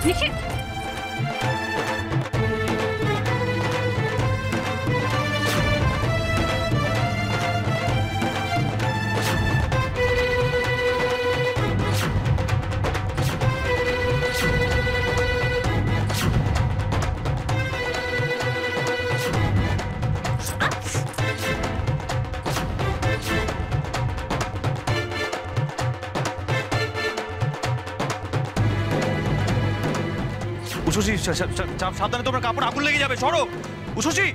নিশিত উষসী সাবধানে, তোমার কাপড় আগুন লেগে যাবে, সরো উষসী।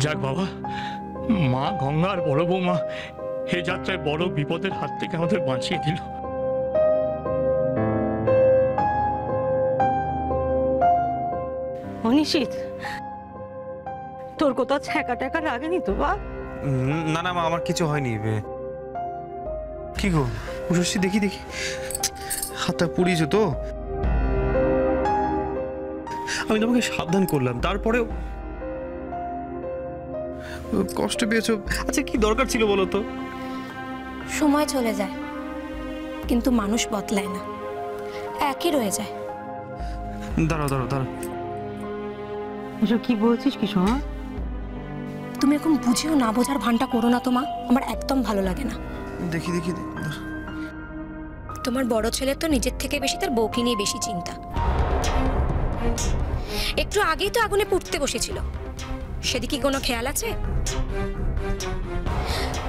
যাক বাবা, মা গঙ্গার বড় বৌমা এ যাত্রায় বড় বিপদের হাত থেকে আমাদের বাঁচিয়ে দিল। নিশিত, তোর কোথাও ছ্যাঁকা ট্যাঁকা লাগেনি তো বা? না না মা, আমার কিছু হয়নি। কি গো উষসী, দেখি দেখি হাতটা পুড়িয়েছো তো? আমি তোমাকে সাবধান করলাম, তারপরেও কষ্ট পেয়েছো। আচ্ছা কি দরকার ছিল বলো তো? সময় চলে যায় কিন্তু মানুষ বদলায় না, একই রয়ে যায়। দাঁড়াও দাঁড়াও দাঁড়াও, এসব কি বলছিস কি সোমা? তুমি এখন বুঝেও না বোঝার ভানটা করো না তো মা, আমার একদম ভালো লাগে না। দেখি দেখি। তোমার বড় ছেলে তো নিজের থেকে বেশি তার বউকে নিয়ে বেশি চিন্তা। একটু আগেই তো আগুনে পুড়তে বসেছিল, সেদিকে কোনো খেয়াল আছে?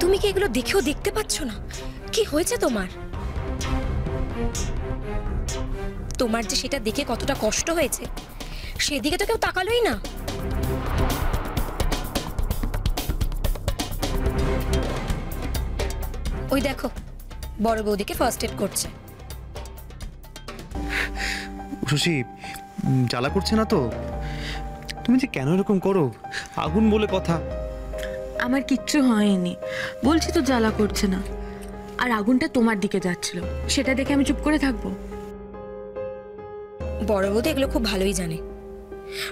তুমি কি এগুলো দেখেও দেখতে পাচ্ছ না কি হয়েছে তোমার? তোমার যে সেটা দেখে কতটা কষ্ট হয়েছে সেদিকে তো কেউ তাকালোই না। ওই দেখো বড় বৌদিকে ফার্স্ট এড করছে। উষসী, জ্বালা করছে না তো? তুমি যে কেন এরকম করো? আগুন বলে কথা। আমার কিচ্ছু হয়নি, বলছি তো জ্বালা করছে না। আর আগুনটা তোমার দিকে যাচ্ছিল, সেটা দেখে আমি চুপ করে থাকবো? বড় বৌদি এগুলো খুব ভালোই জানে।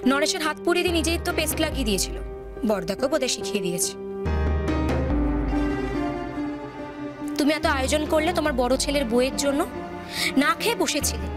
নরেশের হাত পুড়িয়ে দিয়ে নিজেই তো পেস্ট লাগিয়ে দিয়েছিল, বড়দাকেও বোধহয় শিখিয়ে দিয়েছে। তুমি এত আয়োজন করলে তোমার বড় ছেলের বউয়ের জন্য, না খেয়ে বসেছিলে।